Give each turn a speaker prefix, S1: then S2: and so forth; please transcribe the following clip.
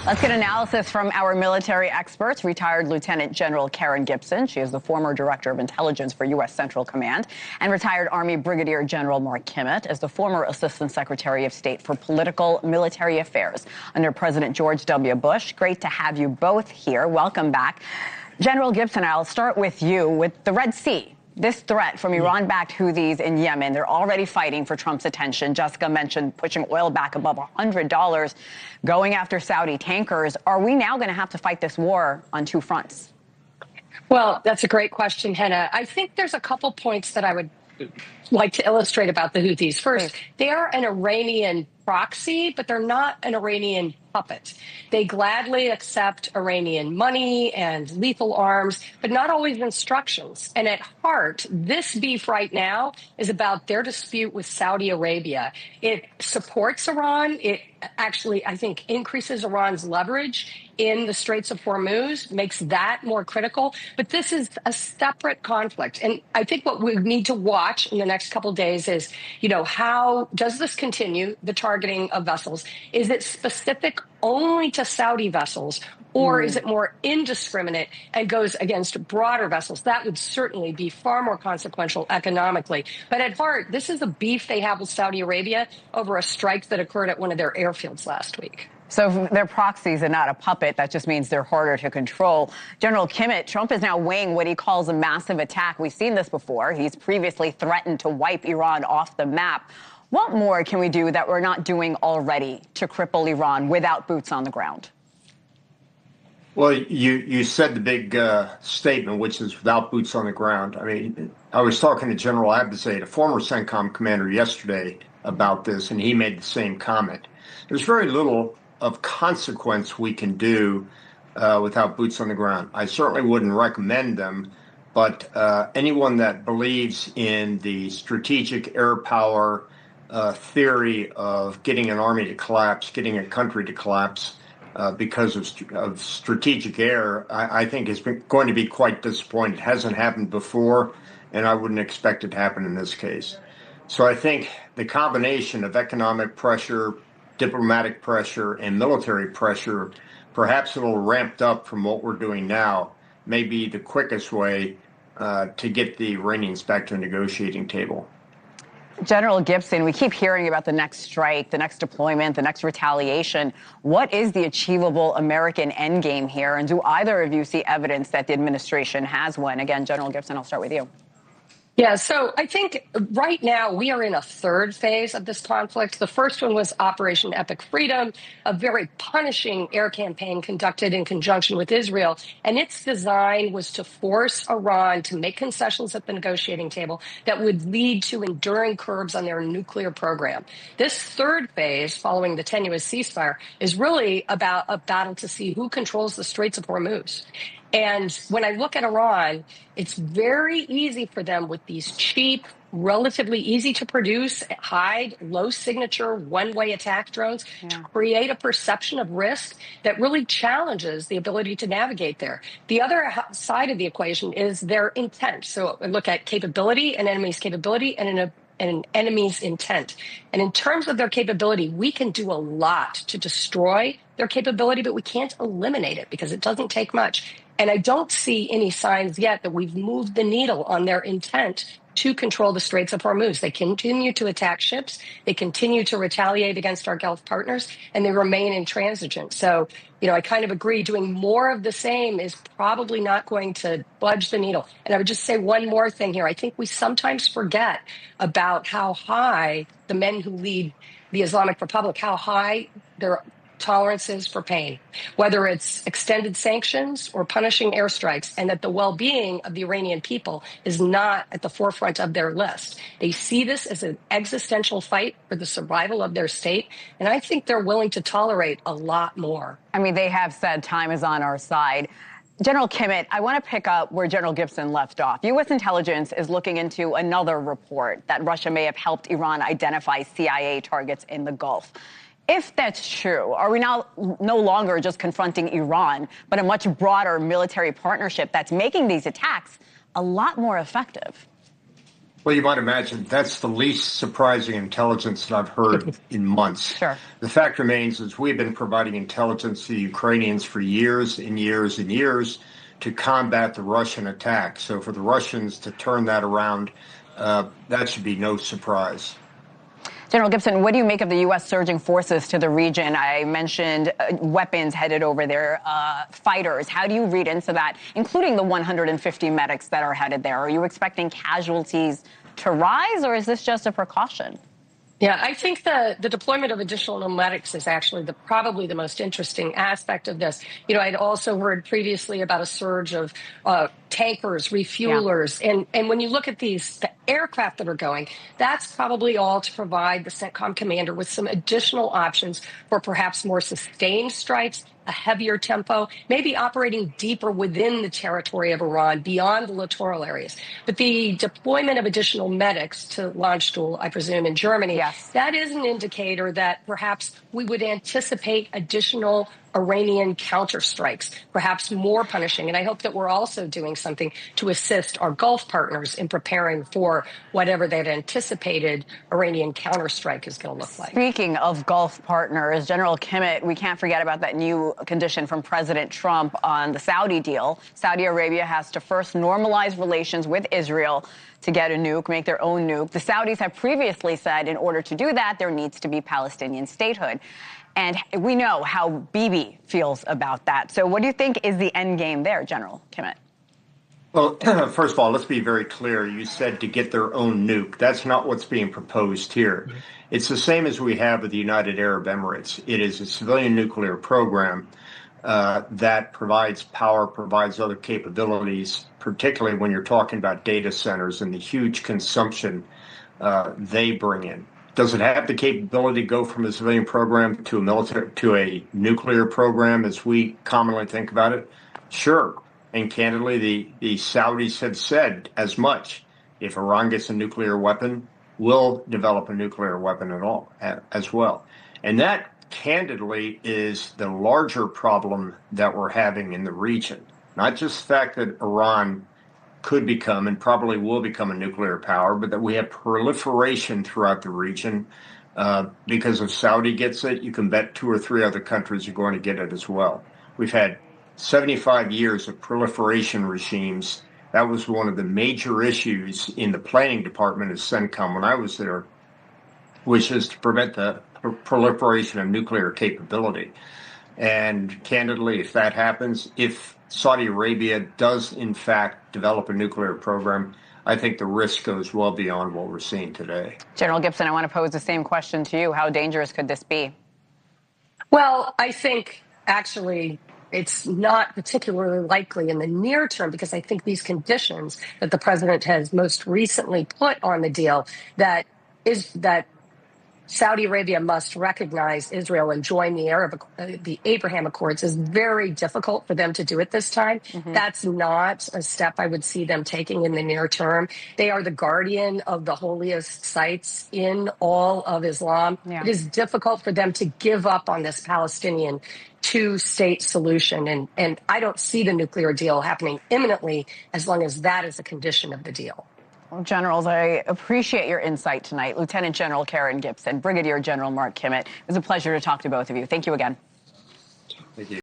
S1: Let's get analysis from our military experts. Retired Lieutenant General Karen Gibson. She is the former Director of Intelligence for U.S. Central Command. And retired Army Brigadier General Mark Kimmett is the former Assistant Secretary of State for Political Military Affairs under President George W. Bush. Great to have you both here. Welcome back. General Gibson, I'll start with you with the Red Sea. This threat from Iran-backed Houthis in Yemen, they're already fighting for Trump's attention. Jessica mentioned pushing oil back above $100, going after Saudi tankers. Are we now going to have to fight this war on two fronts?
S2: Well, that's a great question, Henna. I think there's a couple points that I would like to illustrate about the Houthis. First, they are an Iranian proxy, but they're not an Iranian puppet. They gladly accept Iranian money and lethal arms, but not always instructions. And at heart, this beef right now is about their dispute with Saudi Arabia. It supports Iran. It actually, I think, increases Iran's leverage in the Straits of Hormuz, makes that more critical. But this is a separate conflict. And I think what we need to watch in the next couple of days is, how does this continue, the targeting of vessels? Is it specific only to Saudi vessels, or is it more indiscriminate and goes against broader vessels? That would certainly be far more consequential economically. But at heart, this is a beef they have with Saudi Arabia over a strike that occurred at one of their airfields last week.
S1: So if they're proxies and not a puppet, that just means they're harder to control. General Kimmett, Trump is now weighing what he calls a massive attack. We've seen this before. He's previously threatened to wipe Iran off the map. What more can we do that we're not doing already to cripple Iran without boots on the ground?
S3: Well, you said the big statement, which is without boots on the ground. I mean, I was talking to General Abdesait, a former CENTCOM commander, yesterday about this, and he made the same comment. There's very little of consequence we can do without boots on the ground. I certainly wouldn't recommend them, but anyone that believes in the strategic air power theory of getting an army to collapse, getting a country to collapse because of strategic air, I think is going to be quite disappointed. It hasn't happened before, and I wouldn't expect it to happen in this case. So I think the combination of economic pressure, diplomatic pressure, and military pressure, perhaps a little ramped up from what we're doing now, may be the quickest way to get the Iranians back to a negotiating table.
S1: General Gibson, we keep hearing about the next strike, the next deployment, the next retaliation. What is the achievable American endgame here? And do either of you see evidence that the administration has one? Again, General Gibson, I'll start with you.
S2: Yeah, so I think right now we are in a third phase of this conflict. The first one was Operation Epic Freedom, a very punishing air campaign conducted in conjunction with Israel. And its design was to force Iran to make concessions at the negotiating table that would lead to enduring curbs on their nuclear program. This third phase, following the tenuous ceasefire, is really about a battle to see who controls the Straits of Hormuz. And when I look at Iran, it's very easy for them with these cheap, relatively easy to produce, hide, low signature, one-way attack drones to create a perception of risk that really challenges the ability to navigate there. The other side of the equation is their intent. So I look at capability, an enemy's capability, and an enemy's intent. And in terms of their capability, we can do a lot to destroy their capability, but we can't eliminate it because it doesn't take much. And I don't see any signs yet that we've moved the needle on their intent to control the Straits of Hormuz. They continue to attack ships. They continue to retaliate against our Gulf partners, and they remain intransigent. So, I kind of agree. Doing more of the same is probably not going to budge the needle. And I would just say one more thing here. I think we sometimes forget about how high the men who lead the Islamic Republic, how high their tolerances for pain, whether it's extended sanctions or punishing airstrikes, and that the well-being of the Iranian people is not at the forefront of their list. They see this as an existential fight for the survival of their state, and I think they're willing to tolerate a lot more.
S1: I mean, they have said time is on our side. General Kimmett, I want to pick up where General Gibson left off. U.S. intelligence is looking into another report that Russia may have helped Iran identify CIA targets in the Gulf. If that's true, are we now no longer just confronting Iran, but a much broader military partnership that's making these attacks a lot more effective?
S3: Well, you might imagine that's the least surprising intelligence that I've heard in months.
S1: Sure.
S3: The fact remains is we've been providing intelligence to the Ukrainians for years and years and years to combat the Russian attack. So for the Russians to turn that around, that should be no surprise.
S1: General Gibson, what do you make of the U.S. surging forces to the region? I mentioned weapons headed over there, fighters. How do you read into that, including the 150 medics that are headed there? Are you expecting casualties to rise, or is this just a precaution?
S2: Yeah, I think the deployment of additional medics is actually probably the most interesting aspect of this. You know, I'd also heard previously about a surge of tankers, refuelers, and when you look at the aircraft that are going, that's probably all to provide the CENTCOM commander with some additional options for perhaps more sustained strikes, a heavier tempo, maybe operating deeper within the territory of Iran, beyond the littoral areas. But the deployment of additional medics to Landstuhl, I presume, in Germany,
S1: yes,
S2: that is an indicator that perhaps we would anticipate additional Iranian counterstrikes, perhaps more punishing. And I hope that we're also doing something to assist our Gulf partners in preparing for whatever that anticipated Iranian counterstrike is going to look like.
S1: Speaking of Gulf partners, General Kimmett, we can't forget about that new condition from President Trump on the Saudi deal. Saudi Arabia has to first normalize relations with Israel to get a nuke, make their own nuke. The Saudis have previously said in order to do that, there needs to be Palestinian statehood. And we know how Bibi feels about that. So what do you think is the end game there, General Kimmett?
S3: Well, first of all, let's be very clear. You said to get their own nuke. That's not what's being proposed here. It's the same as we have with the United Arab Emirates. It is a civilian nuclear program that provides power, provides other capabilities, particularly when you're talking about data centers and the huge consumption they bring in. Does it have the capability to go from a civilian program to a nuclear program as we commonly think about it? Sure. And candidly, the Saudis have said as much. If Iran gets a nuclear weapon, we'll develop a nuclear weapon as well. And that, candidly, is the larger problem that we're having in the region. Not just the fact that Iran could become and probably will become a nuclear power, but that we have proliferation throughout the region. Because if Saudi gets it, you can bet 2 or 3 other countries are going to get it as well. We've had 75 years of proliferation regimes. That was one of the major issues in the planning department of CENTCOM when I was there, which is to prevent the proliferation of nuclear capability. And candidly, if that happens, if Saudi Arabia does in fact develop a nuclear program, I think the risk goes well beyond what we're seeing today.
S1: General Gibson, I want to pose the same question to you. How dangerous could this be?
S2: Well, I think actually it's not particularly likely in the near term, because I think these conditions that the president has most recently put on the deal, that Saudi Arabia must recognize Israel and join the Abraham Accords, is very difficult for them to do at this time. Mm-hmm. That's not a step I would see them taking in the near term. They are the guardian of the holiest sites in all of Islam. Yeah. It is difficult for them to give up on this Palestinian two-state solution. And I don't see the nuclear deal happening imminently as long as that is a condition of the deal.
S1: Well, Generals, I appreciate your insight tonight. Lieutenant General Karen Gibson, Brigadier General Mark Kimmett. It was a pleasure to talk to both of you. Thank you again.
S3: Thank you.